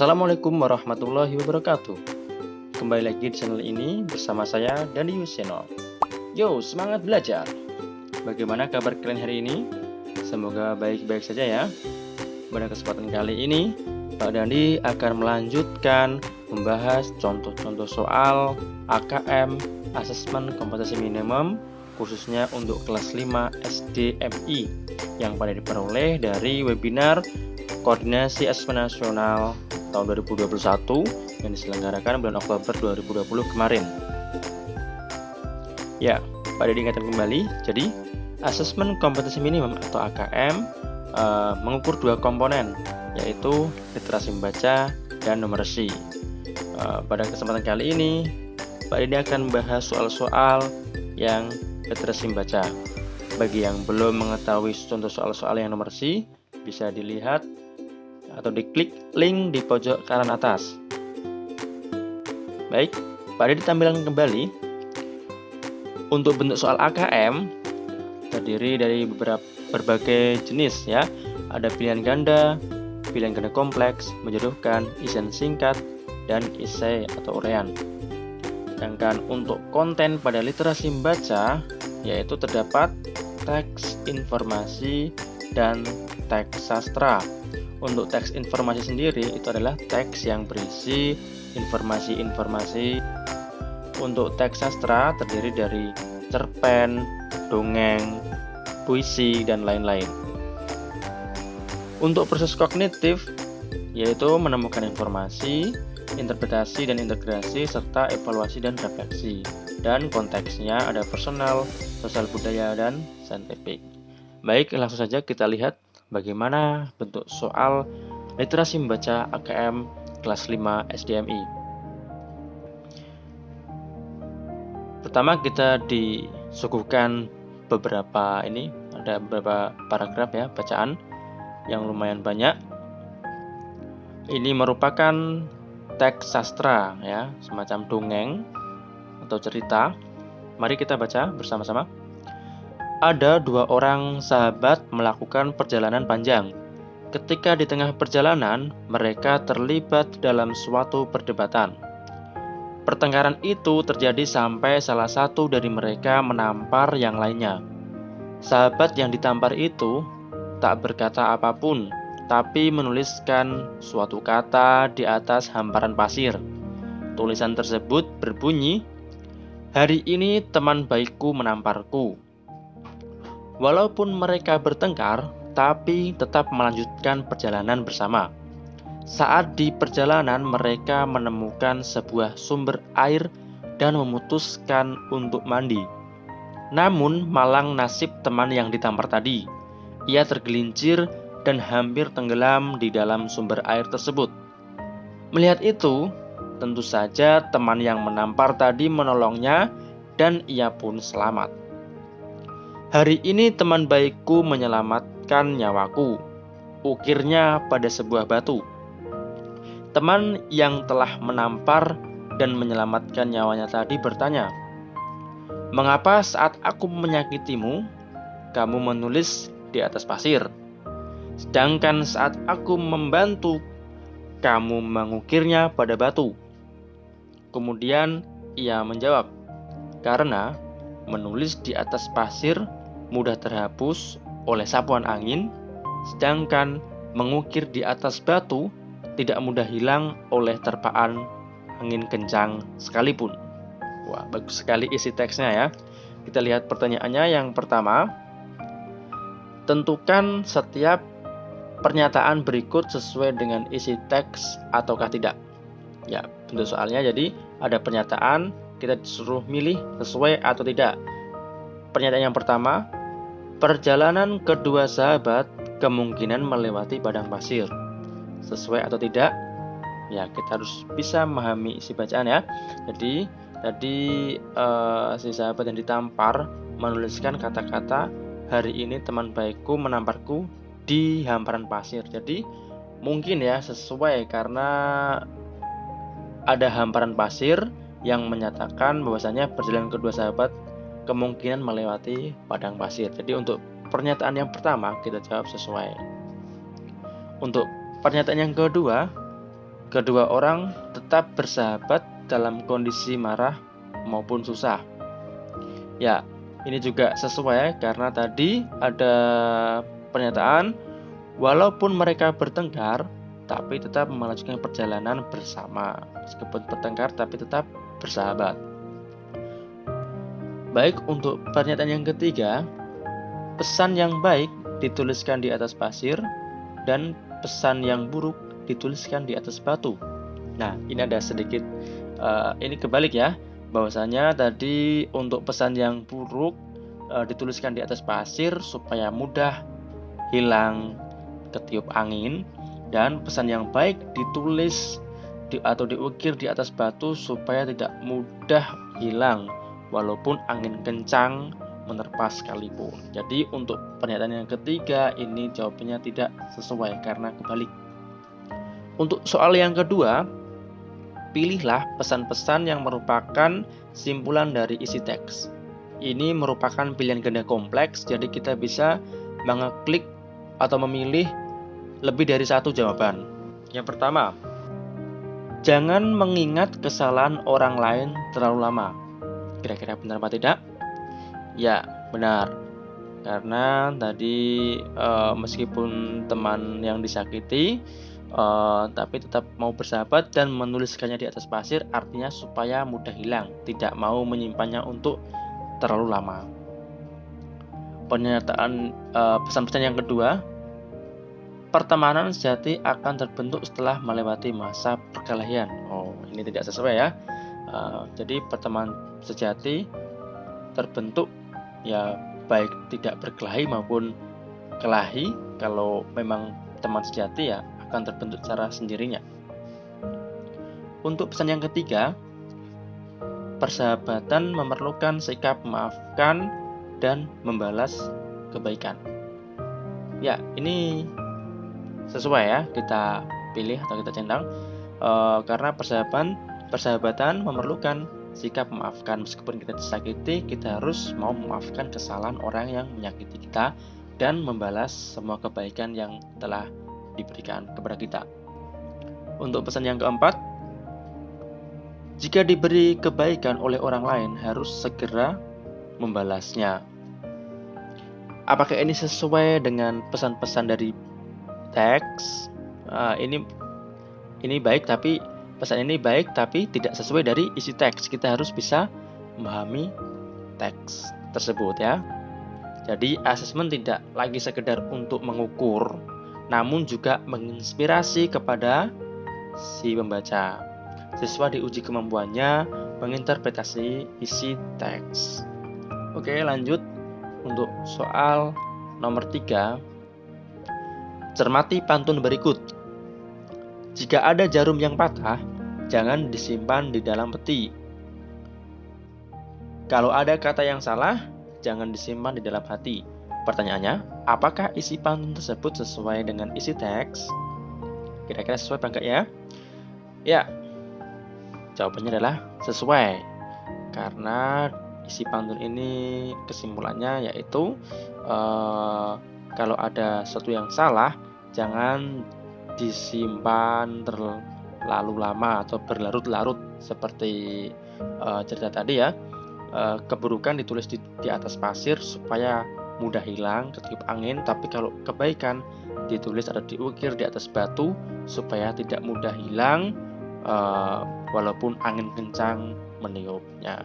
Assalamualaikum warahmatullahi wabarakatuh. Kembali lagi di channel ini bersama saya Dandi Yuseno. Yo, semangat belajar. Bagaimana kabar kalian hari ini? Semoga baik-baik saja ya. Pada kesempatan kali ini, Pak Dandi akan melanjutkan membahas contoh-contoh soal AKM Asesmen Kompetensi Minimum khususnya untuk kelas 5 SDMI yang pada diperoleh dari webinar Koordinasi Asesmen Nasional tahun 2021 yang diselenggarakan bulan Oktober 2020 kemarin. Ya, pada diingatkan kembali, jadi asesmen kompetensi minimum atau AKM mengukur dua komponen, yaitu literasi membaca dan numeracy. Pada kesempatan kali ini, Pak Didi akan membahas soal-soal yang literasi membaca. Bagi yang belum mengetahui contoh soal-soal yang numeracy, bisa dilihat atau diklik link di pojok kanan atas. Baik, Pak Didi tampilkan kembali. Untuk bentuk soal AKM terdiri dari berbagai jenis ya. Ada pilihan ganda kompleks, menjodohkan, isian singkat, dan esai atau uraian. Sedangkan untuk konten pada literasi membaca yaitu terdapat teks informasi dan teks sastra. Untuk teks informasi sendiri itu adalah teks yang berisi informasi-informasi. Untuk teks sastra terdiri dari cerpen, dongeng, puisi, dan lain-lain. Untuk proses kognitif yaitu menemukan informasi, interpretasi dan integrasi, serta evaluasi dan refleksi. Dan konteksnya ada personal, sosial budaya, dan saintifik. Baik, langsung saja kita lihat bagaimana bentuk soal literasi membaca AKM kelas 5 SDMI. Pertama kita disuguhkan ada beberapa paragraf ya, bacaan yang lumayan banyak. Ini merupakan teks sastra ya, semacam dongeng atau cerita. Mari kita baca bersama-sama. Ada dua orang sahabat melakukan perjalanan panjang. Ketika di tengah perjalanan, mereka terlibat dalam suatu perdebatan. Pertengkaran itu terjadi sampai salah satu dari mereka menampar yang lainnya. Sahabat yang ditampar itu tak berkata apapun, tapi menuliskan suatu kata di atas hamparan pasir. Tulisan tersebut berbunyi, "Hari ini teman baikku menamparku." Walaupun mereka bertengkar, tapi tetap melanjutkan perjalanan bersama. Saat di perjalanan, mereka menemukan sebuah sumber air dan memutuskan untuk mandi. Namun, malang nasib teman yang ditampar tadi. Ia tergelincir dan hampir tenggelam di dalam sumber air tersebut. Melihat itu, tentu saja teman yang menampar tadi menolongnya dan ia pun selamat. "Hari ini teman baikku menyelamatkan nyawaku," ukirnya pada sebuah batu. Teman yang telah menampar dan menyelamatkan nyawanya tadi bertanya, "Mengapa saat aku menyakitimu, kamu menulis di atas pasir? Sedangkan saat aku membantu, kamu mengukirnya pada batu?" Kemudian ia menjawab, "Karena menulis di atas pasir mudah terhapus oleh sapuan angin, sedangkan mengukir di atas batu tidak mudah hilang oleh terpaan angin kencang sekalipun." Wah, bagus sekali isi teksnya ya. Kita lihat pertanyaannya. Yang pertama, tentukan setiap pernyataan berikut sesuai dengan isi teks ataukah tidak. Ya, bentuk soalnya jadi ada pernyataan, kita disuruh milih sesuai atau tidak. Pernyataan yang pertama, perjalanan kedua sahabat kemungkinan melewati padang pasir. Sesuai atau tidak? Ya, kita harus bisa memahami isi bacaan ya. Jadi tadi si sahabat yang ditampar menuliskan kata-kata, "Hari ini teman baikku menamparku di hamparan pasir." Jadi mungkin ya sesuai karena ada hamparan pasir yang menyatakan bahwasanya perjalanan kedua sahabat kemungkinan melewati padang pasir. Jadi untuk pernyataan yang pertama kita jawab sesuai. Untuk pernyataan yang kedua, kedua orang tetap bersahabat dalam kondisi marah maupun susah. Ya, ini juga sesuai karena tadi ada pernyataan walaupun mereka bertengkar tapi tetap melanjutkan perjalanan bersama. Meskipun bertengkar tapi tetap bersahabat. Baik, untuk pernyataan yang ketiga, pesan yang baik dituliskan di atas pasir dan pesan yang buruk dituliskan di atas batu. Nah, ini ada sedikit ini kebalik ya, bahwasanya tadi untuk pesan yang buruk dituliskan di atas pasir supaya mudah hilang ketiup angin, dan pesan yang baik ditulis atau diukir di atas batu supaya tidak mudah hilang walaupun angin kencang menerpa sekalipun. Jadi untuk pernyataan yang ketiga ini jawabannya tidak sesuai karena kebalik. Untuk soal yang kedua, pilihlah pesan-pesan yang merupakan simpulan dari isi teks. Ini merupakan pilihan ganda kompleks, jadi kita bisa mengeklik atau memilih lebih dari satu jawaban. Yang pertama, jangan mengingat kesalahan orang lain terlalu lama. Kira-kira benar apa tidak? Ya, benar. Karena tadi meskipun teman yang disakiti, tapi tetap mau bersahabat dan menuliskannya di atas pasir, artinya supaya mudah hilang, tidak mau menyimpannya untuk terlalu lama. Pernyataan pesan-pesan yang kedua, pertemanan sejati akan terbentuk setelah melewati masa perkelahian. Oh, ini tidak sesuai ya. Jadi pertemanan sejati terbentuk ya baik tidak berkelahi maupun kelahi. Kalau memang teman sejati ya akan terbentuk secara sendirinya. Untuk pesan yang ketiga, persahabatan memerlukan sikap memaafkan dan membalas kebaikan. Ya, ini sesuai ya, kita pilih atau kita centang karena persahabatan memerlukan sikap memaafkan. Meskipun kita disakiti, kita harus mau memaafkan kesalahan orang yang menyakiti kita dan membalas semua kebaikan yang telah diberikan kepada kita. Untuk pesan yang keempat, jika diberi kebaikan oleh orang lain harus segera membalasnya. Apakah ini sesuai dengan pesan-pesan dari teks? Ini baik, tapi pesan ini baik tapi tidak sesuai dari isi teks. Kita harus bisa memahami teks tersebut ya. Jadi asesmen tidak lagi sekedar untuk mengukur, namun juga menginspirasi kepada si pembaca. Siswa diuji kemampuannya menginterpretasi isi teks. Oke, lanjut untuk soal nomor 3. Cermati pantun berikut. Jika ada jarum yang patah, jangan disimpan di dalam peti. Kalau ada kata yang salah, jangan disimpan di dalam hati. Pertanyaannya, apakah isi pantun tersebut sesuai dengan isi teks? Kira-kira sesuai apa enggak ya? Ya, jawabannya adalah sesuai. Karena isi pantun ini kesimpulannya yaitu kalau ada sesuatu yang salah, jangan disimpan terlalu lama atau berlarut-larut seperti cerita tadi ya. Keburukan ditulis di atas pasir supaya mudah hilang ketiup angin, tapi kalau kebaikan ditulis atau diukir di atas batu supaya tidak mudah hilang walaupun angin kencang meniupnya.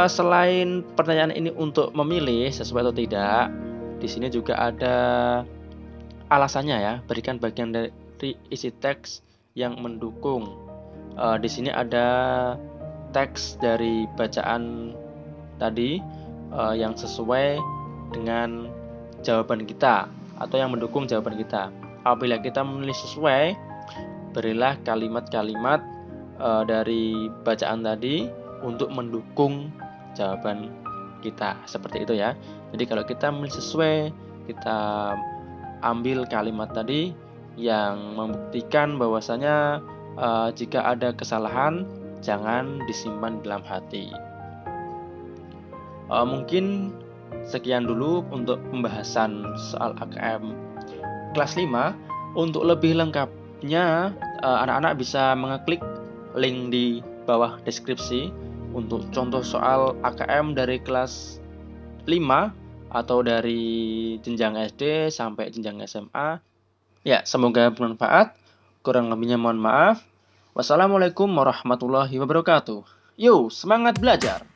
Selain pertanyaan ini untuk memilih sesuai atau tidak, di sini juga ada alasannya ya. Berikan bagian dari isi teks yang mendukung. Di sini ada teks dari bacaan tadi yang sesuai dengan jawaban kita atau yang mendukung jawaban kita. Apabila kita menulis sesuai, berilah kalimat-kalimat dari bacaan tadi untuk mendukung jawaban kita. Seperti itu ya. Jadi kalau kita menulis sesuai, kita ambil kalimat tadi yang membuktikan bahwasanya jika ada kesalahan jangan disimpan dalam hati. Mungkin sekian dulu untuk pembahasan soal AKM kelas 5. Untuk lebih lengkap selengkapnya anak-anak bisa mengeklik link di bawah deskripsi untuk contoh soal AKM dari kelas 5 atau dari jenjang SD sampai jenjang SMA. Ya, semoga bermanfaat. Kurang lebihnya mohon maaf. Wassalamualaikum warahmatullahi wabarakatuh. Yo, semangat belajar!